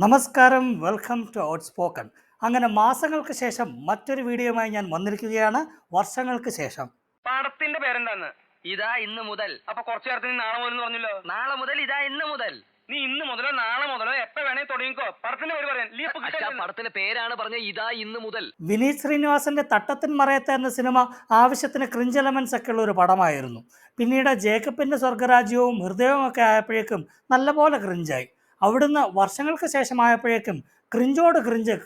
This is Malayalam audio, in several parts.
നമസ്കാരം, വെൽക്കം ടു ഔട്ട് സ്പോക്കൺ. അങ്ങനെ മാസങ്ങൾക്ക് ശേഷം മറ്റൊരു വീഡിയോയുമായി ഞാൻ വന്നിരിക്കുകയാണ്. വർഷങ്ങൾക്ക് ശേഷം. പടത്തിന്റെ പേരെന്താന്ന്? ഇതാ ഇന്ന് മുതൽ. അപ്പൊ കുറച്ചു നേരത്തിന് നാളെ മുതൽ പറഞ്ഞല്ലോ. നാളെ മുതൽ ഇതാ ഇന്ന് മുതൽ. നീ ഇന്ന് മുതലോ നാളെ മുതലോ എപ്പോ വേണേ തുടങ്ങിക്കോ. പടത്തിന്റെ പേര് പറയാൻ പടത്തിന്റെ പേരാണ് പറഞ്ഞ ഇതാ ഇന്ന് മുതൽ. വിനീത് ശ്രീനിവാസന്റെ തട്ടത്തിൻ മറയത്ത് എന്ന സിനിമ ആവശ്യത്തിന് ക്രിഞ്ച് എലമെന്റ്സ് ഒക്കെ ഉള്ള ഒരു പടമായിരുന്നു. പിന്നീട് ജേക്കബിന്റെ സ്വർഗരാജ്യവും ഹൃദയവും ഒക്കെ ആയപ്പോഴേക്കും നല്ലപോലെ ക്രിഞ്ചായി. അവിടുന്ന് വർഷങ്ങൾക്ക് ശേഷമായപ്പോഴേക്കും ക്രിഞ്ചോട്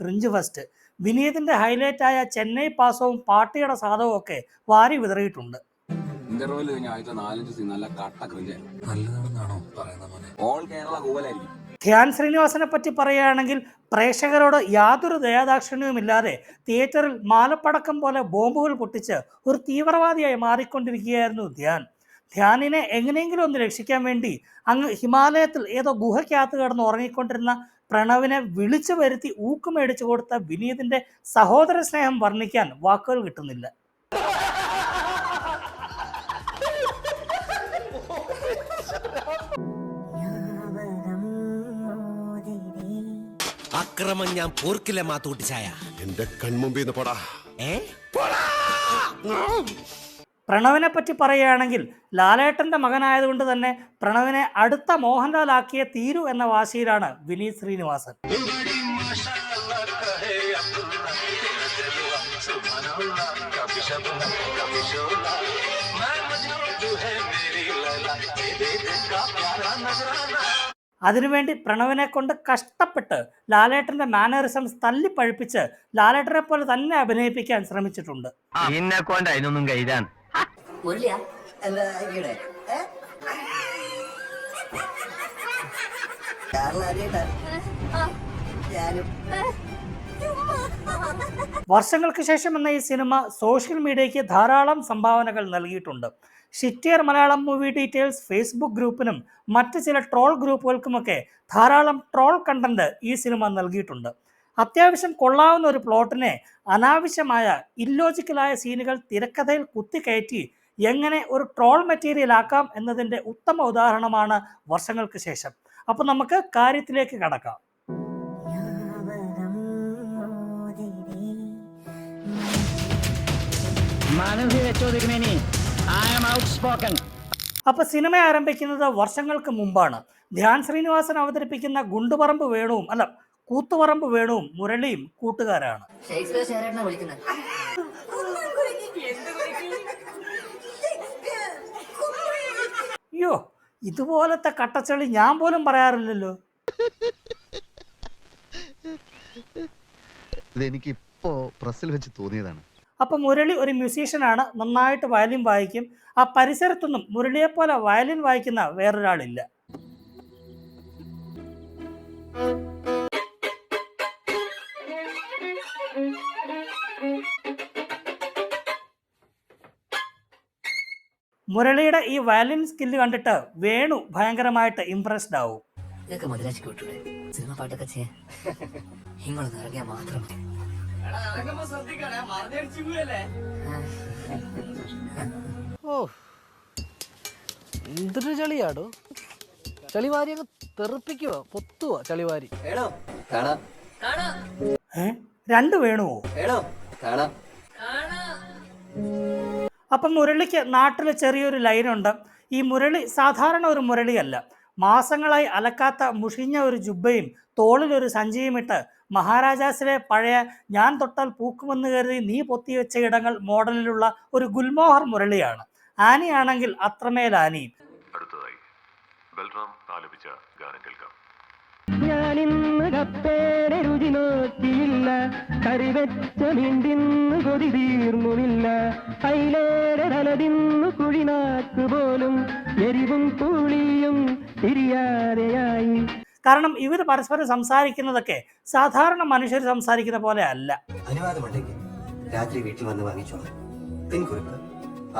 ക്രിഞ്ച് ഫസ്റ്റ്. വിനീതിന്റെ ഹൈലൈറ്റായ ചെന്നൈ പാസവും പാട്ടിയുടെ സാധവും ഒക്കെ വാരി വിതറിയിട്ടുണ്ട്. ധ്യാൻ ശ്രീനിവാസനെ പറ്റി പറയുകയാണെങ്കിൽ പ്രേക്ഷകരോട് യാതൊരു ദയാദാക്ഷിണ്യവുമില്ലാതെ തിയേറ്ററിൽ മാലപ്പടക്കം പോലെ ബോംബുകൾ പൊട്ടിച്ച് ഒരു തീവ്രവാദിയായി മാറിക്കൊണ്ടിരിക്കുകയായിരുന്നു ധ്യാനിനെ എങ്ങനെയെങ്കിലും ഒന്ന് രക്ഷിക്കാൻ വേണ്ടി അങ്ങ് ഹിമാലയത്തിൽ ഏതോ ഗുഹയ്ക്കകത്ത് കിടന്ന് ഉറങ്ങിക്കൊണ്ടിരുന്ന പ്രണവിനെ വിളിച്ചു വരുത്തി ഊക്കുമേടിച്ചു കൊടുത്ത വിനീതിന്റെ സഹോദര സ്നേഹം വർണ്ണിക്കാൻ വാക്കുകൾ കിട്ടുന്നില്ല. അക്രമം ഞാൻ പോർക്കില്ല മാത്തൂട്ടിച്ചായ എന്റെ കൺമുമ്പിന്ന് പോടാ. പ്രണവിനെ പറ്റി പറയുകയാണെങ്കിൽ ലാലേട്ടന്റെ മകനായതുകൊണ്ട് തന്നെ പ്രണവിനെ അടുത്ത മോഹൻലാൽ ആക്കിയേ തീരൂ എന്ന വാശിയിലാണ് വിനീത് ശ്രീനിവാസൻ. അതിനുവേണ്ടി പ്രണവിനെ കൊണ്ട് കഷ്ടപ്പെട്ട് ലാലേട്ടന്റെ മാനറിസംസ് തല്ലിപ്പഴിപ്പിച്ച് ലാലേട്ടനെ പോലെ തന്നെ അഭിനയിപ്പിക്കാൻ ശ്രമിച്ചിട്ടുണ്ട്. വർഷങ്ങൾക്ക് ശേഷം എന്ന ഈ സിനിമ സോഷ്യൽ മീഡിയയ്ക്ക് ധാരാളം സംഭാവനകൾ നൽകിയിട്ടുണ്ട്. ഷിറ്റിയർ മലയാളം മൂവി ഡീറ്റെയിൽസ് ഫേസ്ബുക്ക് ഗ്രൂപ്പിനും മറ്റ് ചില ട്രോൾ ഗ്രൂപ്പുകൾക്കുമൊക്കെ ധാരാളം ട്രോൾ കണ്ടന്റ് ഈ സിനിമ നൽകിയിട്ടുണ്ട്. അത്യാവശ്യം കൊള്ളാവുന്ന ഒരു പ്ലോട്ടിനെ അനാവശ്യമായ ഇല്ലോജിക്കലായ സീനുകൾ തിരക്കഥയിൽ കുത്തിക്കയറ്റി എങ്ങനെ ഒരു ട്രോൾ മെറ്റീരിയൽ ആക്കാം എന്നതിൻ്റെ ഉത്തമ ഉദാഹരണമാണ് വർഷങ്ങൾക്ക് ശേഷം. അപ്പോൾ നമുക്ക് കാര്യത്തിലേക്ക് കടക്കാം. അപ്പൊ സിനിമ ആരംഭിക്കുന്നത് വർഷങ്ങൾക്ക് മുമ്പാണ്. ധ്യാൻ ശ്രീനിവാസൻ അവതരിപ്പിക്കുന്ന ഗുണ്ടുപറമ്പ് വേണുവും കൂത്തുപറമ്പ് വേണുവും മുരളിയും കൂട്ടുകാരാണ്. അയ്യോ, ഇതുപോലത്തെ കട്ടച്ചളി ഞാൻ പോലും പറയാറില്ലല്ലോ. ഇതെനിക്ക് ഇപ്പോ പ്രസിൽ വെച്ച് തോന്നിയതാണ്. അപ്പൊ മുരളി ഒരു മ്യൂസീഷ്യനാണ്, നന്നായിട്ട് വയലിൻ വായിക്കും. ആ പരിസരത്തൊന്നും മുരളിയെപ്പോലെ വയലിൻ വായിക്കുന്ന വേറൊരാളില്ല. മുരളിയുടെ ഈ വയലിൻ സ്കില്ല് കണ്ടിട്ട് വേണു ഭയങ്കരമായിട്ട് ഇംപ്രസ്ഡ് ആവും. എന്തൊരു ചളിയാടോ, ചളിവാരി അങ്ങ് തെറിപ്പിക്കുക, പൊത്തുക ചളിവാരി. രണ്ട് വേണുവോ? അപ്പം മുരളിക്ക് നാട്ടിൽ ചെറിയൊരു ലൈനുണ്ട്. ഈ മുരളി സാധാരണ ഒരു മുരളിയല്ല. മാസങ്ങളായി അലക്കാത്ത മുഷിഞ്ഞ ഒരു ജുബ്ബയും തോളിലൊരു സഞ്ചിയും ഇട്ട് മഹാരാജാസിലെ പഴയ ഞാൻ തൊട്ടാൽ പൂക്കുമെന്ന് കരുതി നീ പൊത്തിവെച്ച ഇടങ്ങൾ മോഡലിലുള്ള ഒരു ഗുൽമോഹർ മുരളിയാണ്. ആനിയാണെങ്കിൽ അത്രമേൽ ആനിയും. അടുത്തതായി ബൽറാം ആലപിച്ച ഗാനം കേൾക്കാം. ഞാനിന്ന് കപ്പേരെ രുചി നോക്കിയില്ല, കറിവെച്ച മീണ്ടിന്ന് കൊതി തീർന്നുമില്ല, അയിലേറെ തലതിന്നു കുഴിനാക്ക് പോലും എരിവും പുളിയും തിരിയാതെയായി. കാരണം ഇവർ പരസ്പരം സംസാരിക്കുന്നതൊക്കെ സാധാരണ മനുഷ്യർ സംസാരിക്കുന്ന പോലെ അല്ല. അനുവാദമുണ്ടെങ്കിൽ രാത്രി വീട്ടിൽ വന്ന് വാങ്ങിച്ചോളാം. പിൻകുറിപ്പ്,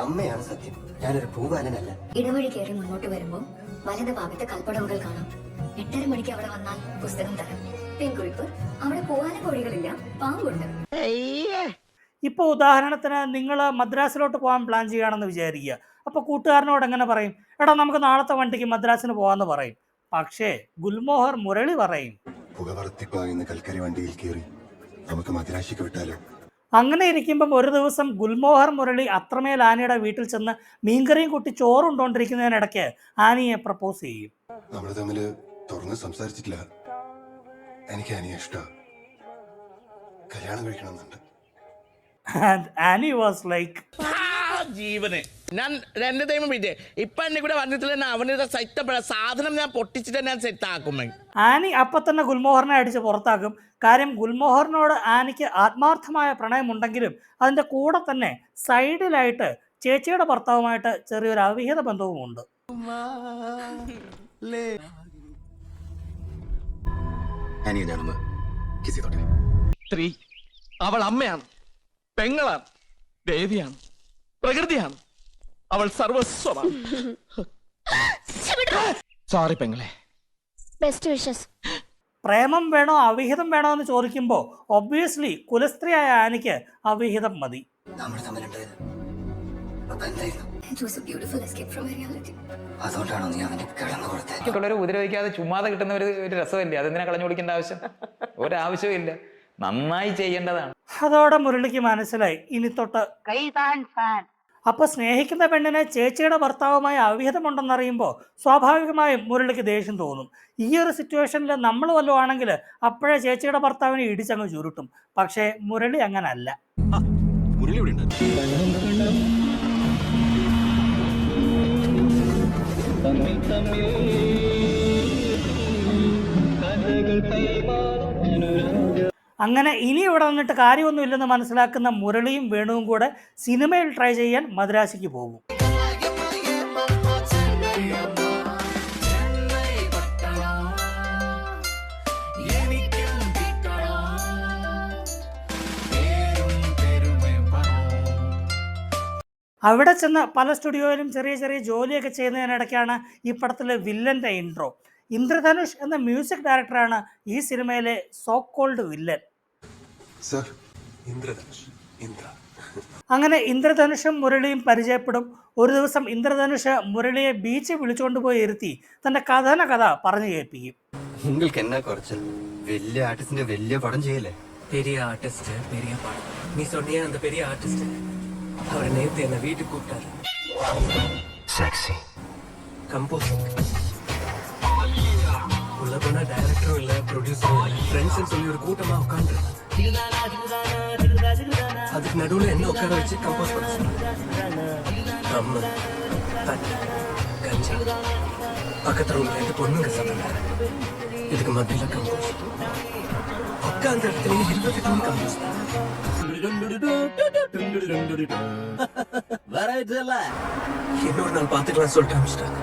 അമ്മയാണ് സത്യം, ഞാനൊരു പൂവാലനല്ല. ഇടവഴി കയറി മുന്നോട്ട് വരുമ്പോൾ വലത് ഭാഗത്ത് കൽപ്പടവുകൾ കാണാം. 8:30 മണിക്ക് അവിടെ വന്നാൽ പുസ്തകം തരാം. പിൻകുറിപ്പ്, അവിടെ പൂവാല കോഴികളില്ല, പാമ്പുണ്ട്. ഇപ്പോൾ ഉദാഹരണത്തിന് നിങ്ങൾ മദ്രാസിലോട്ട് പോകാൻ പ്ലാൻ ചെയ്യുകയാണെന്ന് വിചാരിക്കുക. അപ്പോൾ കൂട്ടുകാരനോട് എങ്ങനെ പറയും? എടാ നമുക്ക് നാളത്തെ വണ്ടിക്ക് മദ്രാസിന് പോകാമെന്ന് പറയും. പക്ഷേ ഗുൽമോഹർ മുരളി പറയും, പുകവറത്തിപ്പായുന്ന കൽക്കരി വണ്ടിയിൽ കയറി നമുക്ക് മദ്രാശിക്ക് വിട്ടാലോ? അങ്ങനെ ഇരിക്കുമ്പം ഒരു ദിവസം ഗുൽമോഹർ മുരളി അത്രമേൽ ആനിയുടെ വീട്ടിൽ ചെന്ന് മീൻകറിയും കൂട്ടി ചോറുണ്ടോണ്ടിരിക്കുന്നതിനിടയ്ക്ക് ആനിയെ പ്രപ്പോസ് ചെയ്യും. നമ്മൾ തമ്മിൽ തുറന്ന് സംസാരിച്ചിട്ടില്ല. എനിക്ക് ആനിയെ ഇഷ്ടം, കല്യാണം കഴിക്കണമെന്നുണ്ട്. And Annie was like, ജീവന് ഞാൻ എന്റെ ദൈവം വിജയ് ഇപ്പൊ എന്നെ കൂടെ വന്നിട്ടില്ല. അവന്റെ സെറ്റപ്പ സാധനം ഞാൻ പൊട്ടിച്ചിട്ട് ഞാൻ സെറ്റ് ആക്കുമേ. ആനി അപ്പം തന്നെ ഗുൽമോഹറിനെ അടിച്ച് പുറത്താക്കും. കാര്യം ഗുൽമോഹറിനോട് ആനിക്ക് ആത്മാർത്ഥമായ പ്രണയമുണ്ടെങ്കിലും അതിൻ്റെ കൂടെ തന്നെ സൈഡിലായിട്ട് ചേച്ചിയുടെ ഭർത്താവുമായിട്ട് ചെറിയൊരു അവിഹിത ബന്ധവുമുണ്ട്. സ്ത്രീ അവൾ അമ്മയാണ്, പെങ്ങളാണ്, ദേവിയാണ്, പ്രകൃതിയാണ്. അവൾ സർവസ്വമാണ്. സോറി പെങ്ങളെ. Best wishes. പ്രേമം വേണോ അവിഹിതം വേണോ എന്ന് ചോദിക്കുമ്പോൾ ഒബ്വിയസ്ലി കുലസ്ത്രീയായ ആനിക്ക് അവിഹിതം മതി. അതുകൊണ്ടാണോ നീ അവനെ കിടന്നു കൊടുത്തത്? ഉപദ്രവിക്കാതെ ചുമ്മാതെ കിട്ടുന്ന ഒരു രസമല്ലേ, അതെന്തിനാ കളഞ്ഞു കൊടുക്കേണ്ട ആവശ്യം? ഒരാവശ്യവും ഇല്ല, നന്നായി ചെയ്യേണ്ടതാണ്. അതോടെ മുരളിക്ക് മനസ്സിലായി ഇനി തൊട്ട് അപ്പൊ സ്നേഹിക്കുന്ന പെണ്ണിനെ ചേച്ചിയുടെ ഭർത്താവുമായി അവിഹിതമുണ്ടെന്നറിയുമ്പോൾ സ്വാഭാവികമായും മുരളിക്ക് ദേഷ്യം തോന്നും. ഈ ഒരു സിറ്റുവേഷനിൽ നമ്മൾ വല്ലതും ആണെങ്കിൽ അപ്പോഴേ ചേച്ചിയുടെ ഭർത്താവിനെ ഇടിച്ചങ്ങ് ചുരുട്ടും. പക്ഷേ മുരളി അങ്ങനല്ല. അങ്ങനെ ഇനി ഇവിടെ നിന്നിട്ട് കാര്യമൊന്നുമില്ലെന്ന് മനസ്സിലാക്കുന്ന മുരളിയും വേണുവും കൂടെ സിനിമയിൽ ട്രൈ ചെയ്യാൻ മദ്രാശിക്ക് പോകും. അവിടെ ചെന്ന് പല സ്റ്റുഡിയോയിലും ചെറിയ ചെറിയ ജോലിയൊക്കെ ചെയ്യുന്നതിനിടയ്ക്കാണ് ഈ പടത്തിലെ വില്ലൻ്റെ ഇൻട്രോ. ഇന്ദ്രധനുഷ് എന്ന മ്യൂസിക് ഡയറക്ടറാണ് ഈ സിനിമയിലെ സോ കോൾഡ് വില്ലൻ. അങ്ങനെ ഇന്ദ്രധനുഷും മുരളിയും പരിചയപ്പെടും. ഒരു ദിവസം ഇന്ദ്രധനുഷ് മുരളിയെ ബീച്ചിൽ വിളിച്ചുകൊണ്ടുപോയി ഇരുത്തി തന്റെ കഥ പറഞ്ഞു കേൾപ്പിക്കും. നിങ്ങൾക്ക് എന്നാ കുറച്ച് വലിയ ആർട്ടിസ്റ്റിന്റെ വലിയ പടം ചെയ്യല്ലേ? பெரிய ஆர்டிஸ்ட், பெரிய படம். நீ சொன்னியே அந்த பெரிய ஆர்டிஸ்ட், அவரை நேத்து என்ன வீட்டுக்கு கூப்பிட்டாரு. സെക്സി கம்போஸ் உள்ள போனா டைரக்டரும் இல்ல, ப்ரொடியூசரும் இல்ல, ஃப்ரெண்ட்ஸ் சொல்லி ஒரு கூட்டமா உட்காந்து அதுக்கு நடுவுல என்ன உட்கார வச்சு கம்போஸ் பண்ண சொன்னாங்க. ட்ரம், தட்டு, கஞ்சா, பக்கத்துல ரூம்ல இருந்து பொண்ணுங்க சத்தம். இதுக்கு மத்தியில கம்போஸ் உட்கார்ந்த இடத்துல 28 மணி கம்போஸ். இன்னொரு நாள் பாத்துக்கலாம் சொல்லிட்டு அனுப்பிச்சிட்டாங்க.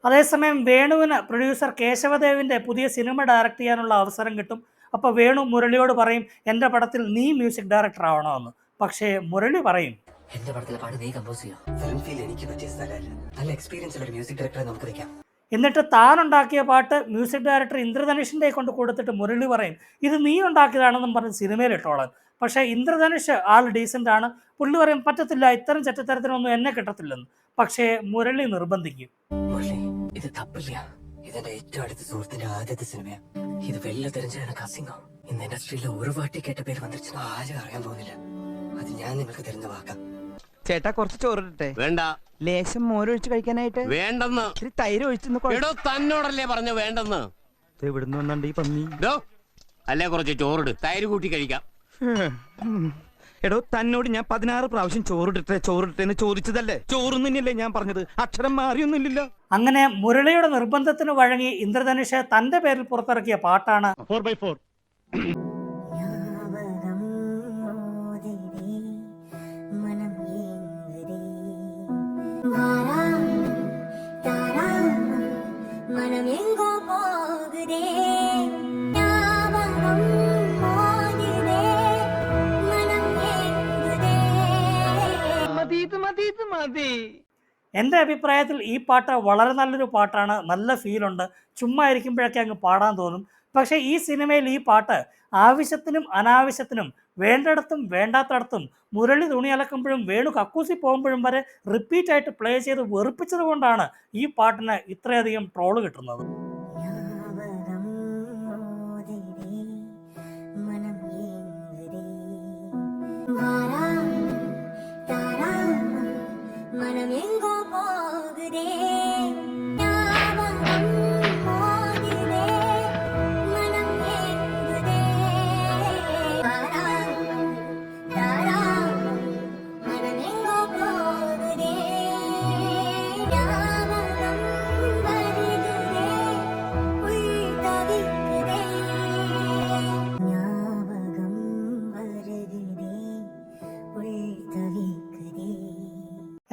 അതേസമയം വേണുവിന് പ്രൊഡ്യൂസർ കേശവദേവിൻ്റെ പുതിയ സിനിമ ഡയറക്റ്റ് ചെയ്യാനുള്ള അവസരം കിട്ടും. അപ്പോൾ വേണു മുരളിയോട് പറയും എൻ്റെ പടത്തിൽ നീ മ്യൂസിക് ഡയറക്ടർ ആവണമെന്ന്. പക്ഷേ മുരളി പറയും എന്റെ പടത്തിലെ പാട്ട് നീ കമ്പോസ് ചെയ്യോ? ഫിലിം ഫീൽ എനിക്ക് പറ്റിയ സ്ഥലമല്ല. നല്ല എക്സ്പീരിയൻസ് ഉള്ള ഒരു മ്യൂസിക് ഡയറക്ടറെ നമുക്ക് വെക്കാം. എന്നിട്ട് താൻ ഉണ്ടാക്കിയ പാട്ട് മ്യൂസിക് ഡയറക്ടർ ഇന്ദ്രധനുഷിൻ്റെ കൊണ്ട് കൊടുത്തിട്ട് മുരളി പറയും ഇത് നീ ഉണ്ടാക്കിയതാണെന്നും പറഞ്ഞ് സിനിമയിലിട്ടോളാൻ. പക്ഷേ ഇന്ദ്രധനുഷ് ആൾ ഡീസൻ്റ് ആണ്. പുള്ളി പറയും പറ്റത്തില്ല, ഇത്തരം ചെറ്റത്തരത്തിനൊന്നും എന്നെ കിട്ടത്തില്ലെന്ന്. പക്ഷേ മുരളി നിർബന്ധിക്കും. ഇത് തപ്പില്ല, ഇതെന്റെ ഏറ്റവും അടുത്ത സുഹൃത്തിന്റെ ആദ്യത്തെ സിനിമയാ. ഇത് വെല്ല തെരഞ്ഞ എനിക്ക് അസിംഗം. ഇന്ന് ഇൻഡസ്ട്രിയിലെ ഒരു വാട്ടി കേട്ട പേര് വന്നിരിച്ചു ആരും അറിയാൻ പോകുന്നില്ല. അത് ഞാൻ നിങ്ങൾക്ക് തരുന്ന വാക്കാം. ചേട്ടാ കുറച്ച് ചോറിട്ടെ. വേണ്ട, ലേശം മോരൊഴിച്ച് കഴിക്കാനായിട്ട്. വേണ്ടെന്ന്. ഇത്തിരി തൈര് ഒഴിച്ചു. എടോ തന്നോടല്ലേ പറഞ്ഞു വേണ്ടെന്ന്. എവിടുന്ന് വന്നണ്ട് ഈ പന്നി? അല്ലേ കുറച്ച് ചോറിട്, തൈര് കൂട്ടി കഴിക്കാം. എടോ തന്നോട് ഞാൻ 16 പ്രാവശ്യം ചോറിട്ടെന്ന് ചോദിച്ചതല്ലേ? ചോറും തന്നെയല്ലേ ഞാൻ പറഞ്ഞത്, അക്ഷരം മാറിയൊന്നുമില്ലല്ലോ. അങ്ങനെ മുരളിയുടെ നിർബന്ധത്തിന് വഴങ്ങി ഇന്ദ്രധനുഷ് തന്റെ പേരിൽ പുറത്തിറക്കിയ പാട്ടാണ് 4x4. എൻ്റെ അഭിപ്രായത്തിൽ ഈ പാട്ട് വളരെ നല്ലൊരു പാട്ടാണ്. നല്ല ഫീലുണ്ട്. ചുമ്മാ ഇരിക്കുമ്പോഴൊക്കെ അങ്ങ് പാടാൻ തോന്നും. പക്ഷേ ഈ സിനിമയിൽ ഈ പാട്ട് ആവശ്യത്തിനും അനാവശ്യത്തിനും വേണ്ടിടത്തും വേണ്ടാത്തടത്തും മുരളി തുണി അലക്കുമ്പോഴും വേണു കക്കൂസി പോകുമ്പോഴും വരെ റിപ്പീറ്റായിട്ട് പ്ലേ ചെയ്ത് വെറുപ്പിച്ചത് കൊണ്ടാണ് ഈ പാട്ടിന് ഇത്രയധികം ട്രോള് കിട്ടുന്നത്.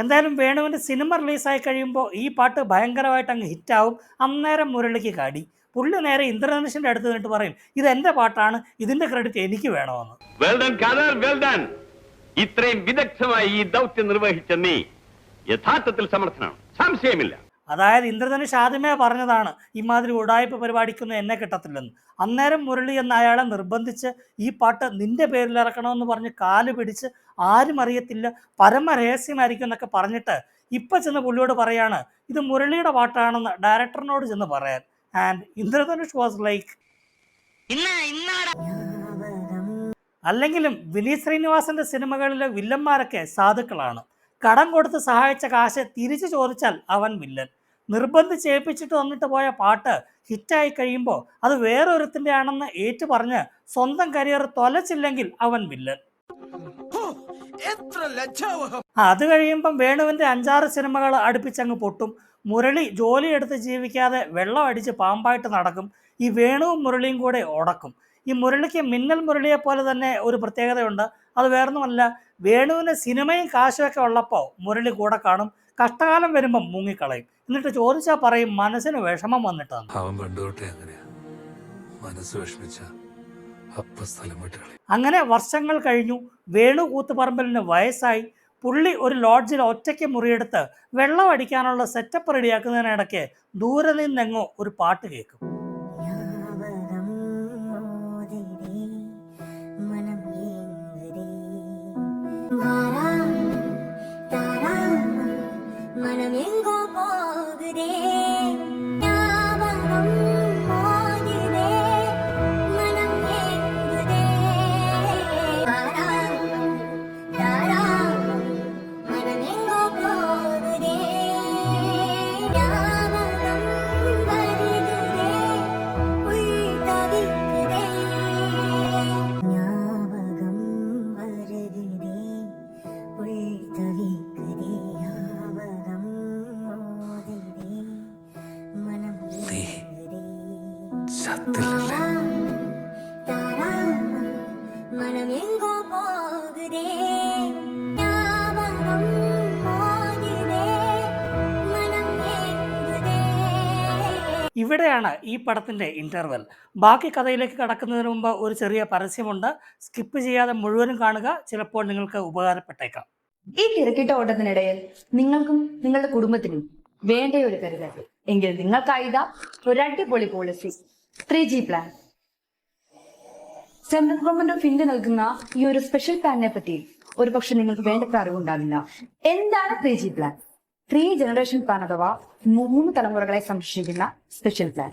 എന്തായാലും വേണുവിൻ്റെ സിനിമ റിലീസായി കഴിയുമ്പോൾ ഈ പാട്ട് ഭയങ്കരമായിട്ട് അങ്ങ് ഹിറ്റാവും. അന്നേരം മുരളിക്ക് കാടി. പുള്ളി നേരെ ഇന്ദ്രധനുഷിൻ്റെ അടുത്ത് നിന്നിട്ട് പറയും, ഇത് എൻ്റെ പാട്ടാണ്, ഇതിൻ്റെ ക്രെഡിറ്റ് എനിക്ക് വേണമെന്ന്. ഇത്രയും വിദഗ്ധമായി ഈ ദൗത്യം നിർവഹിച്ച നീ യഥാർത്ഥത്തിൽ സമർത്ഥനാണ്, സംശയമില്ല. അതായത് ഇന്ദ്രധനുഷ് ആദ്യമേ പറഞ്ഞതാണ് ഇമാതിരി ഉടായ്പ പരിപാടിക്കൊന്നും എന്നെ കിട്ടത്തില്ലെന്ന്. അന്നേരം മുരളി എന്ന അയാളെ നിർബന്ധിച്ച് ഈ പാട്ട് നിന്റെ പേരിൽ ഇറക്കണമെന്ന് പറഞ്ഞ് കാല് പിടിച്ച് ആരും അറിയത്തില്ല, പരമരഹസ്യമായിരിക്കും എന്നൊക്കെ പറഞ്ഞിട്ട് ഇപ്പം ചെന്ന് പുള്ളിയോട് പറയാണ് ഇത് മുരളിയുടെ പാട്ടാണെന്ന് ഡയറക്ടറിനോട് ചെന്ന് പറയാൻ. And Indradhanush was like. അല്ലെങ്കിലും വിനീത് ശ്രീനിവാസന്റെ സിനിമകളിലെ വില്ലന്മാരൊക്കെ സാധുക്കളാണ്. കടം കൊടുത്ത് സഹായിച്ച കാശ് തിരിച്ചു ചോദിച്ചാൽ അവൻ വില്ലൻ. നിർബന്ധിച്ച് ഏൽപ്പിച്ചിട്ട് വന്നിട്ട് പോയ പാട്ട് ഹിറ്റായി കഴിയുമ്പോൾ അത് വേറൊരുത്തിൻ്റെ ആണെന്ന് ഏറ്റു പറഞ്ഞ് സ്വന്തം കരിയർ തൊലച്ചില്ലെങ്കിൽ അവൻ വില്ലൻ. അത് കഴിയുമ്പം വേണുവിൻ്റെ 5-6 സിനിമകൾ അടുപ്പിച്ചങ്ങ് പൊട്ടും. മുരളി ജോലിയെടുത്ത് ജീവിക്കാതെ വെള്ളം അടിച്ച് പാമ്പായിട്ട് നടക്കും. ഈ വേണുവും മുരളിയും കൂടെ ഉടക്കും. ഈ മുരളിക്ക് മിന്നൽ മുരളിയെ പോലെ തന്നെ ഒരു പ്രത്യേകതയുണ്ട്. അത് വേറൊന്നുമല്ല, വേണുവിന് സിനിമയും കാശുമൊക്കെ ഉള്ളപ്പോൾ മുരളി കൂടെ കാണും. കഷ്ടകാലം വരുമ്പം മുങ്ങിക്കളയും. എന്നിട്ട് ചോദിച്ചാൽ പറയും മനസ്സിന് വിഷമം വന്നിട്ടാണ്. അവൻ പണ്ടുതൊട്ടേ അങ്ങനെയാ, മനസ്സ് വിഷമിച്ച അപ്പ സ്ഥലം വിട്ട്. അങ്ങനെ വർഷങ്ങൾ കഴിഞ്ഞു. വേണു കൂത്തുപറമ്പലിന് വയസ്സായി. പുള്ളി ഒരു ലോഡ്ജിൽ ഒറ്റയ്ക്ക് മുറിയെടുത്ത് വെള്ളം അടിക്കാനുള്ള സെറ്റപ്പ് റെഡിയാക്കുന്നതിനിടയ്ക്ക് ദൂരെ നിന്നെങ്ങോ ഒരു പാട്ട് കേൾക്കും. ഇവിടെയാണ് ഈ പടത്തിൻ്റെ ഇൻ്റർവെൽ. ബാക്കി കഥയിലേക്ക് കടക്കുന്നതിന് മുമ്പ് ഒരു ചെറിയ പരസ്യമുണ്ട്. സ്കിപ്പ് ചെയ്യാതെ മുഴുവനും കാണുക, ചിലപ്പോൾ നിങ്ങൾക്ക് ഉപകാരപ്പെട്ടേക്കാം. ഈ തിരക്കിട്ട ഓട്ടത്തിനിടയിൽ നിങ്ങൾക്കും നിങ്ങളുടെ കുടുംബത്തിനും വേണ്ട ഒരു കരുതൽ എങ്കിൽ നിങ്ങൾക്കായിതാ ഒരു അടിപൊളി policy, 3G plan. Central government of India നൽകുന്ന ഈ ഒരു സ്പെഷ്യൽ പ്ലാനിനെ പറ്റി ഒരു പക്ഷെ നിങ്ങൾക്ക് വേണ്ടത്ര അറിവുണ്ടാവില്ല. എന്താണ് 3G പ്ലാൻ? 3 ജനറേഷൻ പ്ലാൻ അഥവാ 3 തലമുറകളെ സംരക്ഷിക്കുന്ന സ്പെഷ്യൽ പ്ലാൻ.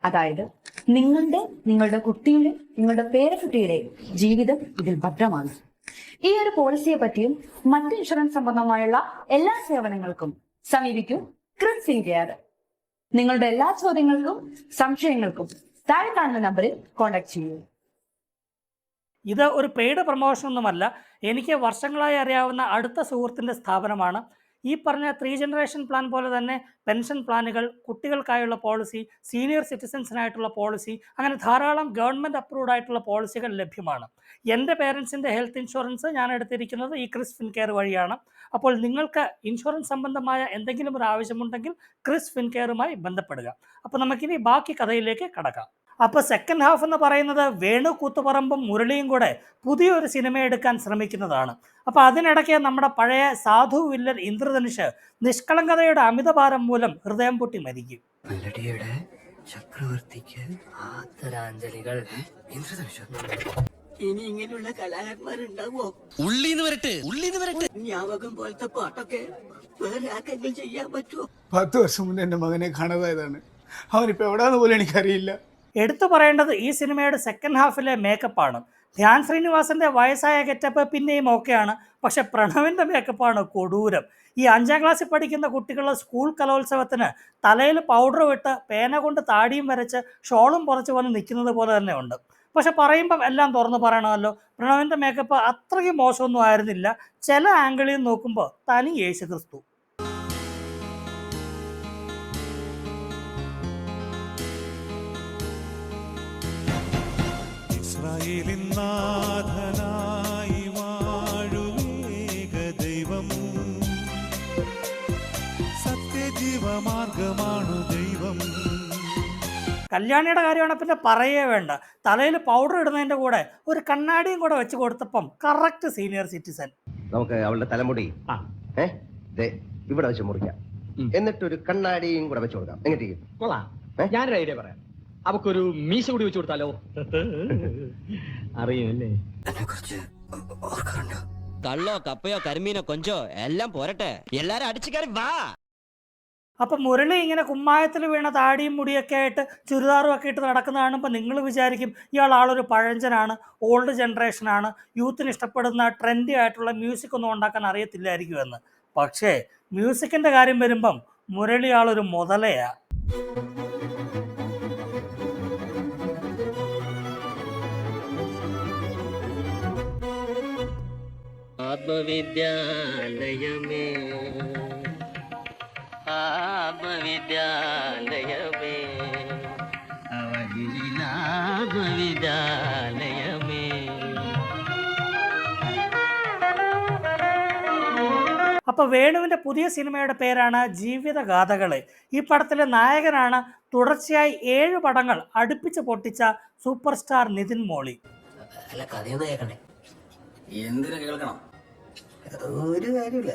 അതായത് നിങ്ങളുടെ കുട്ടിയുടെ, നിങ്ങളുടെ പേരക്കുട്ടിയുടെ ജീവിതം ഇതിൽ ഭദ്രമാണ്. ഈ ഒരു പോളിസിയെ പറ്റിയും മറ്റ് ഇൻഷുറൻസ് സംബന്ധമായുള്ള എല്ലാ സേവനങ്ങൾക്കും സമീപിക്കൂ ക്രിസ് ഫിൻകെയർ. നിങ്ങളുടെ എല്ലാ ചോദ്യങ്ങൾക്കും സംശയങ്ങൾക്കും താഴെ കാണുന്ന നമ്പറിൽ കോൺടാക്ട് ചെയ്യൂ. ഇത് ഒരു പെയ്ഡ് പ്രൊമോഷൻ ഒന്നുമല്ല. എനിക്ക് വർഷങ്ങളായി അറിയാവുന്ന അടുത്ത സുഹൃത്തിൻ്റെ സ്ഥാപനമാണ്. ഈ പറഞ്ഞ 3 ജനറേഷൻ പ്ലാൻ പോലെ തന്നെ പെൻഷൻ പ്ലാനുകൾ, കുട്ടികൾക്കായുള്ള പോളിസി, സീനിയർ സിറ്റിസൻസിനായിട്ടുള്ള പോളിസി, അങ്ങനെ ധാരാളം ഗവൺമെൻറ് അപ്രൂവ്ഡ് ആയിട്ടുള്ള പോളിസികൾ ലഭ്യമാണ്. എൻ്റെ പേരൻസിൻ്റെ ഹെൽത്ത് ഇൻഷുറൻസ് ഞാൻ എടുത്തിരിക്കുന്നത് ഈ ക്രിസ് ഫിൻകെയർ വഴിയാണ്. അപ്പോൾ നിങ്ങൾക്ക് ഇൻഷുറൻസ് സംബന്ധമായ എന്തെങ്കിലും ഒരു ആവശ്യമുണ്ടെങ്കിൽ ക്രിസ് ഫിൻകെയറുമായി ബന്ധപ്പെടുക. അപ്പോൾ നമുക്കിനി ബാക്കി കഥയിലേക്ക് കടക്കാം. അപ്പോൾ സെക്കൻഡ് ഹാഫ് എന്ന് പറയുന്നത് വേണു കൂത്തുപറമ്പും മുരളിയും കൂടെ പുതിയൊരു സിനിമ എടുക്കാൻ ശ്രമിക്കുന്നതാണ്. അപ്പോൾ അതിനിടയ്ക്ക് നമ്മുടെ പഴയ സാധു വില്ലൻ ഇന്ദ്രധനുഷ് നിഷ്കളങ്കതയുടെ അമിതഭാരം മൂലം ഹൃദയം പൊട്ടി മരിക്കും. ചക്രവർത്തിക്ക് ആദരാഞ്ജലികൾ. ഇനി ഇങ്ങനെയുള്ള കലാകാരന്മാരുണ്ടാവോ? ഉള്ളിന്ന് വരട്ടെ. ഞാവകം പോലത്തെ പാട്ടൊക്കെ വേറെ ആർക്കെങ്കിലും ചെയ്യാൻ പറ്റുമോ? 10 വർഷം മുന്നേ എൻ്റെ മകനെ കാണാതായതാണ്. അവനിപ്പോൾ എവിടെയാന്ന് പോലും എനിക്കറിയില്ല. എടുത്തു പറയേണ്ടത് ഈ സിനിമയുടെ സെക്കൻഡ് ഹാഫിലെ മേക്കപ്പാണ്. ധ്യാൻ ശ്രീനിവാസന്റെ വയസ്സായ ഗെറ്റപ്പ് പിന്നെയും ഓക്കെയാണ്. പക്ഷെ പ്രണവിന്റെ മേക്കപ്പാണ് കൊടൂരം. ഈ 5ാം ക്ലാസ്സിൽ പഠിക്കുന്ന കുട്ടികളുടെ സ്കൂൾ കലോത്സവത്തിന് തലയിൽ പൗഡർ വിട്ട് പേന കൊണ്ട് താടിയും വരച്ച് ഷോളും പുറച്ച് വന്ന് നിൽക്കുന്നത് പോലെ തന്നെ ഉണ്ട്. പക്ഷെ പറയുമ്പം എല്ലാം തുറന്ന് പറയണമല്ലോ, പ്രണവിന്റെ മേക്കപ്പ് അത്രയ്ക്ക് മോശമൊന്നും ആയിരുന്നില്ല. ചില ആംഗിളിൽ നോക്കുമ്പോൾ തനി യേശു ക്രിസ്തു. ഇസ്രായേലിൻ നാഥനായി വാഴുവേക ദൈവം, സത്യജീവമാർഗമാണു ദൈവം. കല്യാണിയുടെ കാര്യമാണ് പിന്നെ പറയേ വേണ്ട. തലയിൽ പൗഡർ ഇടുന്നതിന്റെ കൂടെ ഒരു കണ്ണാടിയും കൂടെ വെച്ച് കൊടുത്തപ്പം കറക്റ്റ് സീനിയർ സിറ്റിസൺ. നമുക്ക് അവളുടെ തലമുടി ഇവിടെ വെച്ച് മുറിക്കാം, എന്നിട്ടൊരു കണ്ണാടിയും കൂടെ വെച്ച് കൊടുക്കാം. എങ്ങനെ? ഞാനൊരു ഐഡിയ പറയാം. അവക്കൊരു മീശ കൂടി വെച്ച് കൊടുത്താലോ? അറിയുമല്ലേ? കള്ളോ കപ്പയോ കരിമീനോ കൊഞ്ചോ എല്ലാം പോരട്ടെ, എല്ലാരും അടിച്ചു കയറി വാ. അപ്പം മുരളി ഇങ്ങനെ കുമ്മായത്തിൽ വീണ താടിയും മുടിയൊക്കെ ആയിട്ട് ചുരിദാറും ഒക്കെ ഇട്ട് നടക്കുന്ന കാണുമ്പോൾ നിങ്ങൾ വിചാരിക്കും ഇയാൾ ആളൊരു പഴഞ്ചനാണ്, ഓൾഡ് ജനറേഷനാണ്, യൂത്തിന് ഇഷ്ടപ്പെടുന്ന ട്രെൻഡി ആയിട്ടുള്ള മ്യൂസിക് ഒന്നും ഉണ്ടാക്കാൻ അറിയത്തില്ലായിരിക്കുമെന്ന്. പക്ഷേ മ്യൂസിക്കിൻ്റെ കാര്യം വരുമ്പം മുരളി ആളൊരു മുതലയാ. ആത്മവിദ്യാലയമേ ആത്മവിദ്യാലയമേ ആത്മവിദ്യാലയമേ. അപ്പോൾ വേണുവിൻ്റെ പുതിയ സിനിമയുടെ പേരാണ് ജീവിതഗാഥകളെ. ഈ പടത്തിലെ നായകനാണ് തുടർച്ചയായി 7 പടങ്ങൾ അടുപ്പിച്ച് പൊട്ടിച്ച സൂപ്പർ സ്റ്റാർ നിതിൻ മോളി. അല്ല, കഥയൊന്നും കേൾക്കണ്ടേ? എന്തിനു കേൾക്കണം? ഒരു കാര്യമില്ല.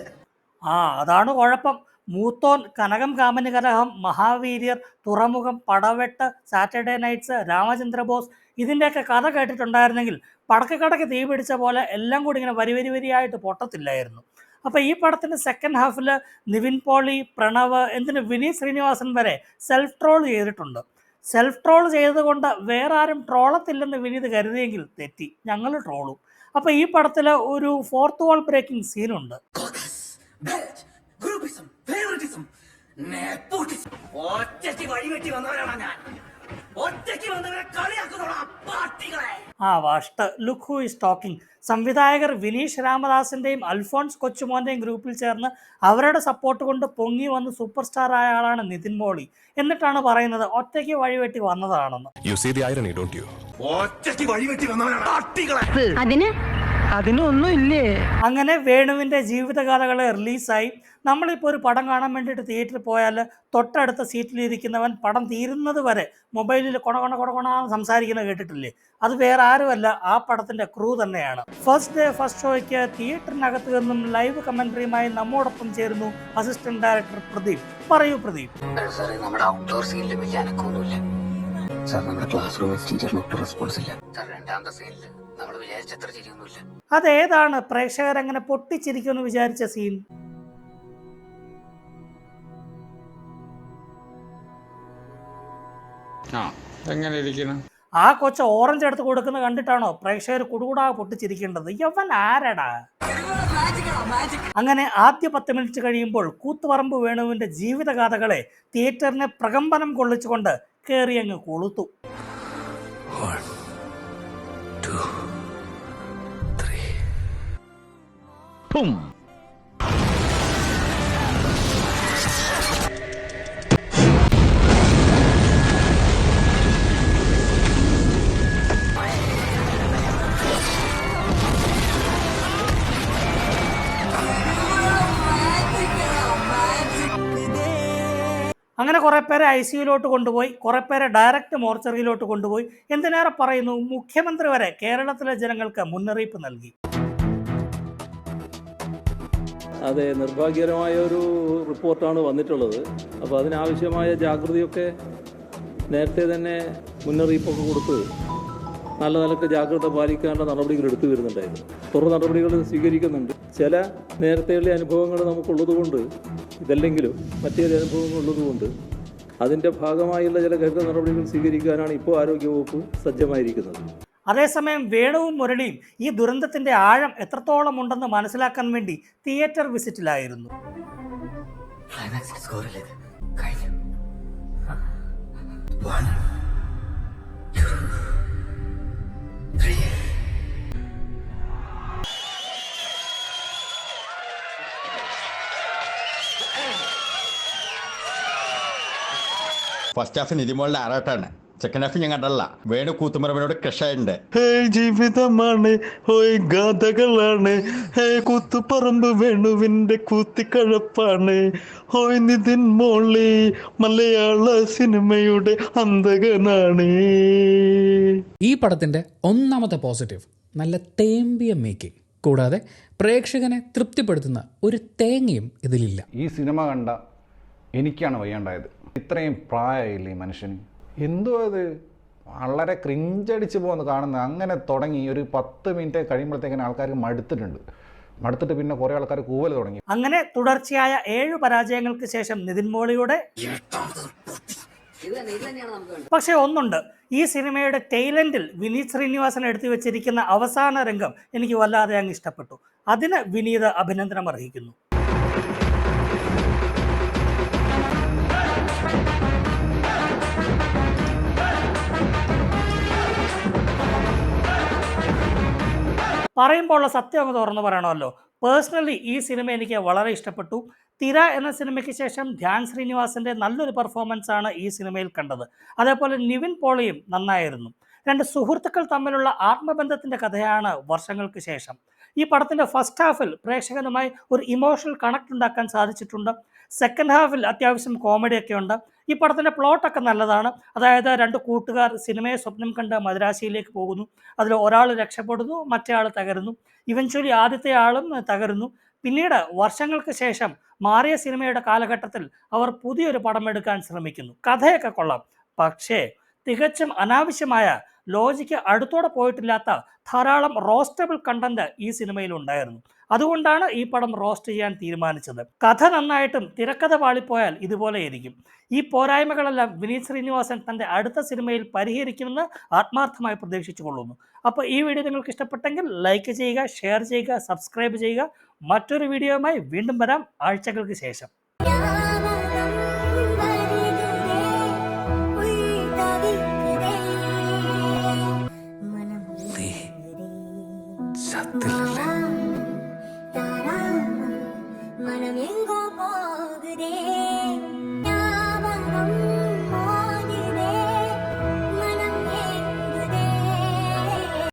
അതാണ് കുഴപ്പം. മൂത്തോൻ, കനകം കാമന് കലഹം, മഹാവീര്യർ, തുറമുഖം, പടവെട്ട്, സാറ്റർഡേ നൈറ്റ്സ്, രാമചന്ദ്രബോസ് ഇതിൻ്റെയൊക്കെ കഥ കേട്ടിട്ടുണ്ടായിരുന്നെങ്കിൽ പടക്കക്കടയ്ക്ക് തീ പിടിച്ച പോലെ എല്ലാം കൂടി ഇങ്ങനെ വരിയായിട്ട് പൊട്ടത്തില്ലായിരുന്നു. അപ്പോൾ ഈ പടത്തിൻ്റെ സെക്കൻഡ് ഹാഫിൽ നിവിൻ പോളി, പ്രണവ്, എന്തിന് വിനീത് ശ്രീനിവാസൻ വരെ സെൽഫ് ട്രോൾ ചെയ്തിട്ടുണ്ട്. സെൽഫ് ട്രോൾ ചെയ്തുകൊണ്ട് വേറെ ആരും ട്രോളത്തില്ലെന്ന് വിനീത് കരുതിയെങ്കിൽ തെറ്റി, ഞങ്ങൾ ട്രോളും. അപ്പോൾ ഈ പടത്തിൽ ഒരു 4th വാൾ ബ്രേക്കിംഗ് സീനുണ്ട്. വാഷ്ട ലുക്ക് ഹു ഈസ് ടോക്കിംഗ്. സംവിധായകർ വിനീഷ് രാമദാസിൻ്റെയും അൽഫോൺസ് കൊച്ചുമോൻ്റെയും ഗ്രൂപ്പിൽ ചേർന്ന് അവരുടെ സപ്പോർട്ട് കൊണ്ട് പൊങ്ങി വന്ന് സൂപ്പർ സ്റ്റാർ ആയ ആളാണ് നിതിൻ മോളി. എന്നിട്ടാണ് പറയുന്നത് ഒറ്റയ്ക്ക് വഴിവെട്ടി വന്നതാണെന്ന്. അതിനൊന്നും ഇല്ലേ? അങ്ങനെ വേണുവിൻ്റെ ജീവിതകഥകളെ റിലീസായി. നമ്മളിപ്പോൾ ഒരു പടം കാണാൻ വേണ്ടിയിട്ട് തിയേറ്ററിൽ പോയാൽ തൊട്ടടുത്ത സീറ്റിലിരിക്കുന്നവൻ പടം തീരുന്നത് വരെ മൊബൈലിൽ കൊണ സംസാരിക്കുന്നത് കേട്ടിട്ടില്ലേ? അത് വേറെ ആരുമല്ല, ആ പടത്തിൻ്റെ ക്രൂ തന്നെയാണ്. ഫസ്റ്റ് ഡേ ഫസ്റ്റ് ഷോയ്ക്ക് തിയേറ്ററിനകത്ത് നിന്നും ലൈവ് കമൻട്രിയുമായി നമ്മോടൊപ്പം ചേരുന്നു അസിസ്റ്റന്റ് ഡയറക്ടർ പ്രദീപ്. പറയൂ പ്രദീപ്. നമ്മുടെ ഔട്ട്ഡോർ സീനിൽ വലിയ അനക്കമൊന്നുമില്ല സാർ. നമ്മുടെ ക്ലാസ് റൂമിൽ ടീച്ചറിന് ഒട്ടും റെസ്പോൺസ് ഇല്ല സാർ. രണ്ടാമത്തെ സീനിൽ നമ്മൾ വിചാരിച്ചത്ര ചിരിയൊന്നുമില്ല. അതേതാണ് പ്രേക്ഷകരങ്ങനെ പൊട്ടിച്ചിരിക്കുമെന്ന് വിചാരിച്ച സീൻ? ആ കൊച്ച ഓറഞ്ച് എടുത്ത് കൊടുക്കുന്നത് കണ്ടിട്ടാണോ പ്രേക്ഷകർ കുടുകൂടാ പൊട്ടിച്ചിരിക്കേണ്ടത്? യവൻ ആരടാ? അങ്ങനെ ആദ്യ 10 മിനിറ്റ് കഴിയുമ്പോൾ കൂത്തുപറമ്പ് വേണുവിന്റെ ജീവിതഗാഥകളെ തിയേറ്ററിനെ പ്രകമ്പനം കൊള്ളിച്ചുകൊണ്ട് കേറിയങ്ങ് കൊളുത്തു. 1 2 3 അങ്ങനെ കുറേ പേരെ ICUയിലോട്ട് കൊണ്ടുപോയി, കുറേ പേരെ ഡയറക്റ്റ് മോർച്ചറിയിലോട്ട് കൊണ്ടുപോയി. എന്തിനേറെ പറയുന്നു, മുഖ്യമന്ത്രി വരെ കേരളത്തിലെ ജനങ്ങൾക്ക് മുന്നറിയിപ്പ് നൽകി. അതെ, നിർഭാഗ്യകരമായ ഒരു റിപ്പോർട്ടാണ് വന്നിട്ടുള്ളത്. അപ്പോൾ അതിനാവശ്യമായ ജാഗ്രതയൊക്കെ നേരത്തെ തന്നെ മുന്നറിയിപ്പൊക്കെ കൊടുത്ത് നല്ല നിലക്ക് ജാഗ്രത പാലിക്കേണ്ട നടപടികൾ എടുത്തു വരുന്നുണ്ടായിരുന്നു. തുടർ നടപടികൾ സ്വീകരിക്കുന്നുണ്ട്. ചില നേരത്തെയുള്ള അനുഭവങ്ങൾ നമുക്കുള്ളതുകൊണ്ട്, ഇതല്ലെങ്കിലും മറ്റേത് അനുഭവങ്ങൾ ഉള്ളതുകൊണ്ട് അതിൻ്റെ ഭാഗമായുള്ള ചില കരുതൽ നടപടികൾ സ്വീകരിക്കാനാണ് ഇപ്പോൾ ആരോഗ്യവകുപ്പ് സജ്ജമായിരിക്കുന്നത്. അതേസമയം വേണുവും മുരളിയും ഈ ദുരന്തത്തിന്റെ ആഴം എത്രത്തോളം ഉണ്ടെന്ന് മനസ്സിലാക്കാൻ വേണ്ടി തിയേറ്റർ വിസിറ്റിലായിരുന്നു. ക്ലൈമാക്സിന്റെ സ്കോറല്ലേ ഇത്? കഴിഞ്ഞു. 1 2 3 ഫസ്റ്റ് ഹാഫ് നിതിമോളുടെ ആറാട്ടാണ്, സെക്കൻഡ് ഹാഫ് ഞാൻ കണ്ടല്ല. വേണു കൂത്തുമറവനോട് ക്രഷായിട്ടുണ്ട്. ജീവിതമാണ്, ഹോയ് ഗാഥകളാണ്, കൂത്തുപറമ്പ് വേണുവിന്റെ കൂത്തിക്കഴപ്പാണ്, ഹോയ് നിതിൻ മോളി മലയാള സിനിമയുടെ അന്തകനാണ്. ഈ പടത്തിന്റെ ഒന്നാമത്തെ പോസിറ്റീവ് നല്ല തേമ്പിയ മേക്കിംഗ്, കൂടാതെ പ്രേക്ഷകനെ തൃപ്തിപ്പെടുത്തുന്ന ഒരു തേങ്ങയും ഇതിലില്ല. ഈ സിനിമ കണ്ട എനിക്കാണ് വയ്യാണ്ടായത്. ഇത്രയും പ്രായമായില്ലേ ഈ മനുഷ്യന്, എന്തോ അത് വളരെ ക്രിഞ്ചടിച്ച് പോകുന്ന കാണുന്നത്. അങ്ങനെ തുടങ്ങി ഒരു 10 മിനിറ്റ് കഴിയുമ്പോഴത്തേക്കിന് ആൾക്കാർക്ക് മടുത്തിട്ട് പിന്നെ കുറെ ആൾക്കാർ കൂവൽ തുടങ്ങി. അങ്ങനെ തുടർച്ചയായ 7 പരാജയങ്ങൾക്ക് ശേഷം നിതിൻ മോളിയുടെ പക്ഷെ ഒന്നുണ്ട്, ഈ സിനിമയുടെ ടെയിലൻഡിൽ വിനീത് ശ്രീനിവാസൻ എടുത്തു വെച്ചിരിക്കുന്ന അവസാന രംഗം എനിക്ക് വല്ലാതെ അങ്ങ് ഇഷ്ടപ്പെട്ടു. അതിന് വിനീത് അഭിനന്ദനം അർഹിക്കുന്നു. പറയുമ്പോൾ ഉള്ള സത്യം അങ്ങ് തുറന്നു പറയണമല്ലോ. പേഴ്സണലി ഈ സിനിമ എനിക്ക് വളരെ ഇഷ്ടപ്പെട്ടു. തിര എന്ന സിനിമയ്ക്ക് ശേഷം ധ്യാൻ ശ്രീനിവാസന്റെ നല്ലൊരു പെർഫോമൻസ് ആണ് ഈ സിനിമയിൽ കണ്ടത്. അതേപോലെ നിവിൻ പോളിയും നന്നായിരുന്നു. 2 സുഹൃത്തുക്കൾ തമ്മിലുള്ള ആത്മബന്ധത്തിന്റെ കഥയാണ് വർഷങ്ങൾക്ക് ശേഷം. ഈ പടത്തിന്റെ ഫസ്റ്റ് ഹാഫിൽ പ്രേക്ഷകനുമായി ഒരു ഇമോഷണൽ കണക്ട് ഉണ്ടാക്കാൻ സാധിച്ചിട്ടുണ്ട്. സെക്കൻഡ് ഹാഫിൽ അത്യാവശ്യം കോമഡിയൊക്കെ ഉണ്ട്. ഈ പടത്തിന്റെ പ്ലോട്ടൊക്കെ നല്ലതാണ്. അതായത് 2 കൂട്ടുകാർ സിനിമയെ സ്വപ്നം കണ്ട് മദ്രാശിയിലേക്ക് പോകുന്നു. അതിൽ ഒരാൾ രക്ഷപ്പെടുന്നു, മറ്റേ ആൾ തകരുന്നു. ഇവൻച്വലി ആദ്യത്തെ ആളും തകരുന്നു. പിന്നീട് വർഷങ്ങൾക്ക് ശേഷം മാറിയ സിനിമയുടെ കാലഘട്ടത്തിൽ അവർ പുതിയൊരു പടം എടുക്കാൻ ശ്രമിക്കുന്നു. കഥയൊക്കെ കൊള്ളാം, പക്ഷേ തികച്ചും അനാവശ്യമായ ലോജിക്ക് അടുത്തോടെ പോയിട്ടില്ലാത്ത ധാരാളം റോസ്റ്റബിൾ കണ്ടന്റ് ഈ സിനിമയിൽ ഉണ്ടായിരുന്നു. അതുകൊണ്ടാണ് ഈ പടം റോസ്റ്റ് ചെയ്യാൻ തീരുമാനിച്ചത്. കഥ നന്നായിട്ടും തിരക്കഥ പാളിപ്പോയാൽ ഇതുപോലെ ഇരിക്കും. ഈ പോരായ്മകളെല്ലാം വിനീത് ശ്രീനിവാസൻ തൻ്റെ അടുത്ത സിനിമയിൽ പരിഹരിക്കുമെന്ന് ആത്മാർത്ഥമായി പ്രതീക്ഷിച്ചു കൊള്ളുന്നു. അപ്പോൾ ഈ വീഡിയോ നിങ്ങൾക്ക് ഇഷ്ടപ്പെട്ടെങ്കിൽ ലൈക്ക് ചെയ്യുക, ഷെയർ ചെയ്യുക, സബ്സ്ക്രൈബ് ചെയ്യുക. മറ്റൊരു വീഡിയോയുമായി വീണ്ടും വരാം ആഴ്ചകൾക്ക് ശേഷം. மனம் எங்கோ போகுதே.